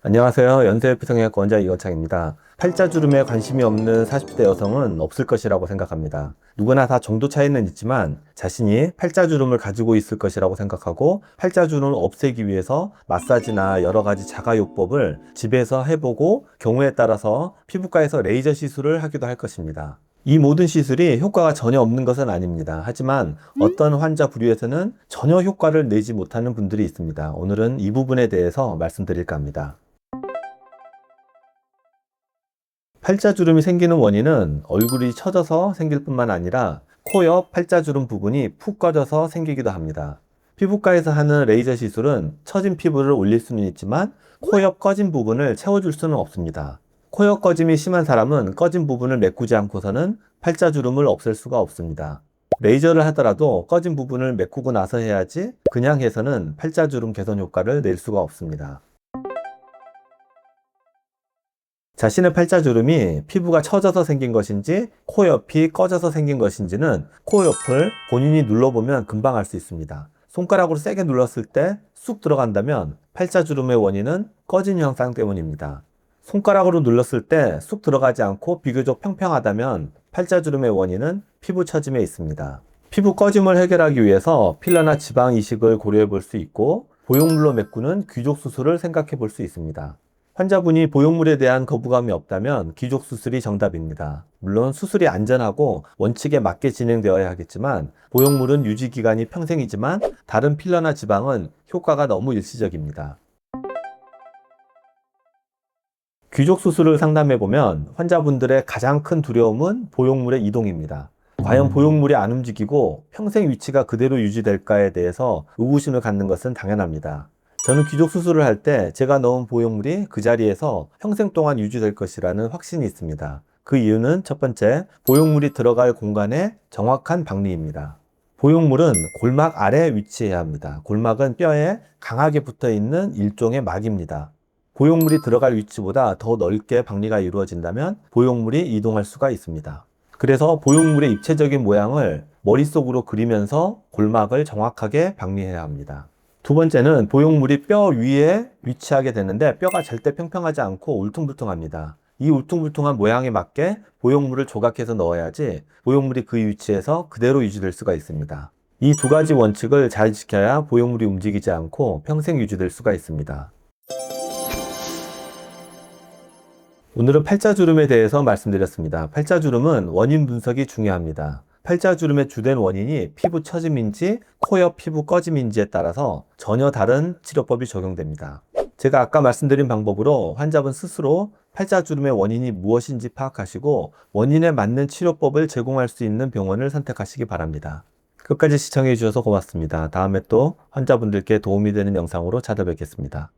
안녕하세요. 연세피성형외과 원장 이건창입니다. 팔자주름에 관심이 없는 40대 여성은 없을 것이라고 생각합니다. 누구나 다 정도 차이는 있지만 자신이 팔자주름을 가지고 있을 것이라고 생각하고 팔자주름을 없애기 위해서 마사지나 여러 가지 자가요법을 집에서 해보고 경우에 따라서 피부과에서 레이저 시술을 하기도 할 것입니다. 이 모든 시술이 효과가 전혀 없는 것은 아닙니다. 하지만 어떤 환자 부류에서는 전혀 효과를 내지 못하는 분들이 있습니다. 오늘은 이 부분에 대해서 말씀드릴까 합니다. 팔자주름이 생기는 원인은 얼굴이 처져서 생길 뿐만 아니라 코 옆 팔자주름 부분이 푹 꺼져서 생기기도 합니다. 피부과에서 하는 레이저 시술은 처진 피부를 올릴 수는 있지만 코 옆 꺼진 부분을 채워줄 수는 없습니다. 코 옆 꺼짐이 심한 사람은 꺼진 부분을 메꾸지 않고서는 팔자주름을 없앨 수가 없습니다. 레이저를 하더라도 꺼진 부분을 메꾸고 나서 해야지 그냥 해서는 팔자주름 개선 효과를 낼 수가 없습니다. 자신의 팔자주름이 피부가 처져서 생긴 것인지 코 옆이 꺼져서 생긴 것인지는 코 옆을 본인이 눌러보면 금방 알 수 있습니다. 손가락으로 세게 눌렀을 때 쑥 들어간다면 팔자주름의 원인은 꺼진 형상 때문입니다. 손가락으로 눌렀을 때 쑥 들어가지 않고 비교적 평평하다면 팔자주름의 원인은 피부 처짐에 있습니다. 피부 꺼짐을 해결하기 위해서 필러나 지방 이식을 고려해 볼 수 있고 보형물로 메꾸는 귀족 수술을 생각해 볼 수 있습니다. 환자분이 보형물에 대한 거부감이 없다면 귀족 수술이 정답입니다. 물론 수술이 안전하고 원칙에 맞게 진행되어야 하겠지만 보형물은 유지 기간이 평생이지만 다른 필러나 지방은 효과가 너무 일시적입니다. 귀족 수술을 상담해보면 환자분들의 가장 큰 두려움은 보형물의 이동입니다. 과연 보형물이 안 움직이고 평생 위치가 그대로 유지될까에 대해서 의구심을 갖는 것은 당연합니다. 저는 귀족 수술을 할 때 제가 넣은 보형물이 그 자리에서 평생 동안 유지될 것이라는 확신이 있습니다. 그 이유는 첫 번째, 보형물이 들어갈 공간의 정확한 박리입니다. 보형물은 골막 아래에 위치해야 합니다. 골막은 뼈에 강하게 붙어 있는 일종의 막입니다. 보형물이 들어갈 위치보다 더 넓게 박리가 이루어진다면 보형물이 이동할 수가 있습니다. 그래서 보형물의 입체적인 모양을 머릿속으로 그리면서 골막을 정확하게 박리해야 합니다. 두 번째는 보형물이 뼈 위에 위치하게 되는데 뼈가 절대 평평하지 않고 울퉁불퉁합니다. 이 울퉁불퉁한 모양에 맞게 보형물을 조각해서 넣어야지 보형물이 그 위치에서 그대로 유지될 수가 있습니다. 이 두 가지 원칙을 잘 지켜야 보형물이 움직이지 않고 평생 유지될 수가 있습니다. 오늘은 팔자주름에 대해서 말씀드렸습니다. 팔자주름은 원인 분석이 중요합니다. 팔자주름의 주된 원인이 피부 처짐인지 코 옆 피부 꺼짐인지에 따라서 전혀 다른 치료법이 적용됩니다. 제가 아까 말씀드린 방법으로 환자분 스스로 팔자주름의 원인이 무엇인지 파악하시고 원인에 맞는 치료법을 제공할 수 있는 병원을 선택하시기 바랍니다. 끝까지 시청해 주셔서 고맙습니다. 다음에 또 환자분들께 도움이 되는 영상으로 찾아뵙겠습니다.